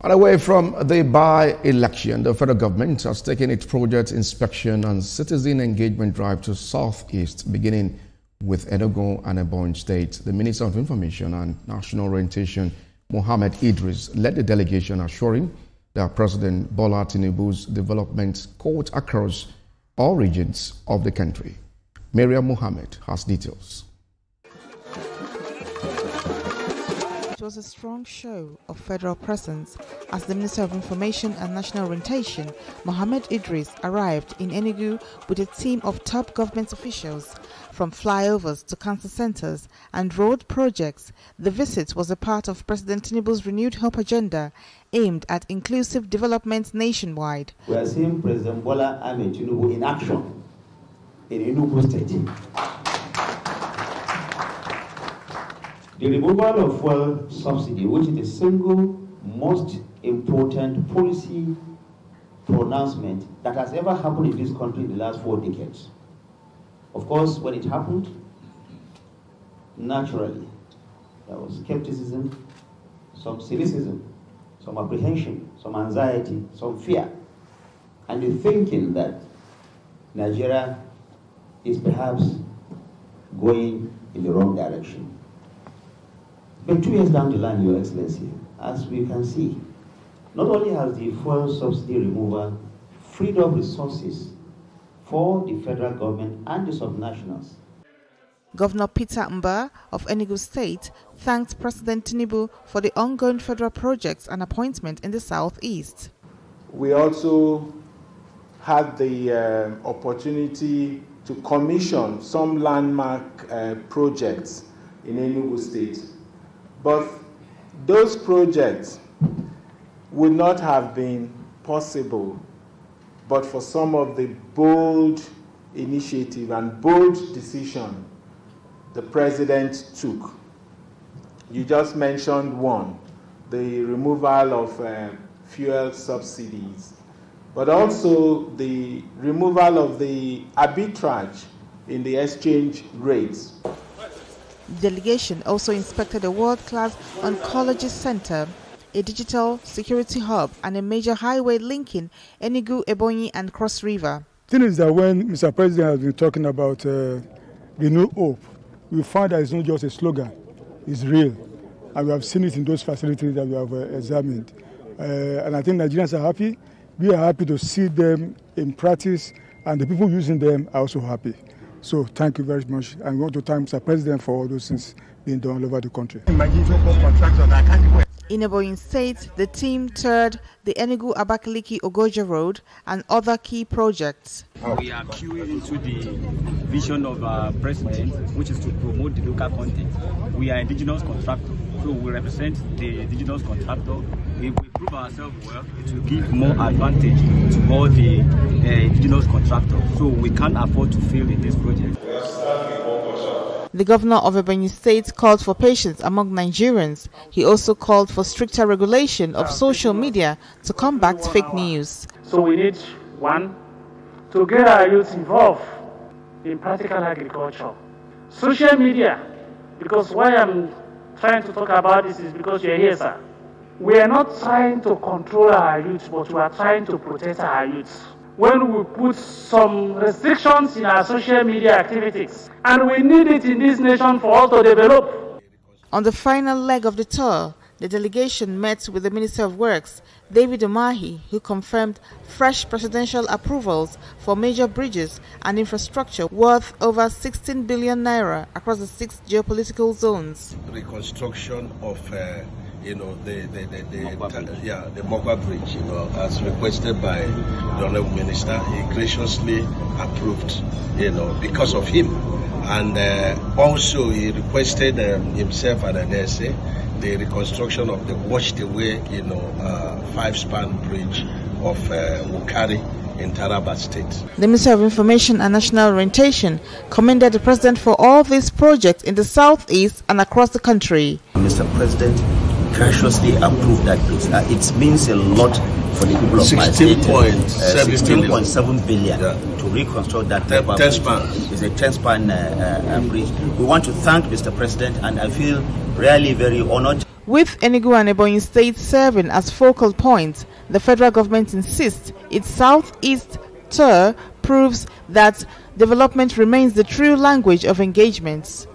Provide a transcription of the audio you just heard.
And away from the by-election, the federal government has taken its project inspection and citizen engagement drive to Southeast, beginning with Enugu and Ebonyi State. The Minister of Information and National Orientation, Mohammed Idris, led the delegation, assuring that President Bola Tinubu's development court across all regions of the country. Maria Mohammed has details. It was a strong show of federal presence as the Minister of Information and National Orientation, Mohammed Idris, arrived in Enugu with a team of top government officials. From flyovers to cancer centers and road projects, the visit was a part of President Tinubu's renewed hope agenda aimed at inclusive development nationwide. We are seeing President Bola Tinubu in action in Enugu State. The removal of fuel subsidy, which is the single most important policy pronouncement that has ever happened in this country in the last 4 decades. Of course, when it happened, naturally, there was skepticism, some cynicism, some apprehension, some anxiety, some fear, and the thinking that Nigeria is perhaps going in the wrong direction. But 2 years down the line, Your Excellency, as we can see, not only has the fuel subsidy removal freed up resources for the federal government and the subnationals. Governor Peter Mba of Enugu State thanked President Tinubu for the ongoing federal projects and appointment in the southeast. We also had the opportunity to commission some landmark projects in Enugu State. But those projects would not have been possible but for some of the bold initiative and bold decision the President took. You just mentioned one, the removal of fuel subsidies, but also the removal of the arbitrage in the exchange rates. The delegation also inspected a world-class oncology center, a digital security hub, and a major highway linking Enugu, Ebonyi, and Cross River. The thing is that when Mr. President has been talking about the new hope, we find that it's not just a slogan, it's real. And we have seen it in those facilities that we have examined. And I think Nigerians are happy. We are happy to see them in practice, and the people using them are also happy. So thank you very much, and we want to thank Mr. President for all those things being done all over the country. In Ebonyi State, the team toured the Enugu-Abakaliki Ogoja Road and other key projects. We are queuing into the vision of our president, which is to promote the local content. We are indigenous contractors, so we represent the indigenous contractor. If we prove ourselves well, it will give more advantage to all the indigenous contractors. So we can't afford to fail in this project. The governor of Ebonyi State called for patience among Nigerians. He also called for stricter regulation of social media to combat fake news. So we need, one, to get our youth involved in practical agriculture. Social media, because why I'm trying to talk about this is because you're here, sir. We are not trying to control our youth, but we are trying to protect our youth. When we put some restrictions in our social media activities, and we need it in this nation for us to develop. On the final leg of the tour, the delegation met with the Minister of Works, David Umahi, who confirmed fresh presidential approvals for major bridges and infrastructure worth over 16 billion naira across the 6 geopolitical zones. Reconstruction of the Mogwa Bridge, as requested by the Honorable Minister. He graciously approved, because of him. And also he requested himself and NSA the reconstruction of the washed away, 5-span bridge of Wukari in Taraba State. The Minister of Information and National Orientation commended the President for all these projects in the southeast and across the country. Mr. President graciously approved that bridge. It means a lot for the people of my state. 16.7 billion to reconstruct that. 10 span. It's a 10-span bridge. We want to thank Mr. President, and I feel really very honored. With Enugu and Ebonyi states serving as focal points, the federal government insists its southeast tour proves that development remains the true language of engagements.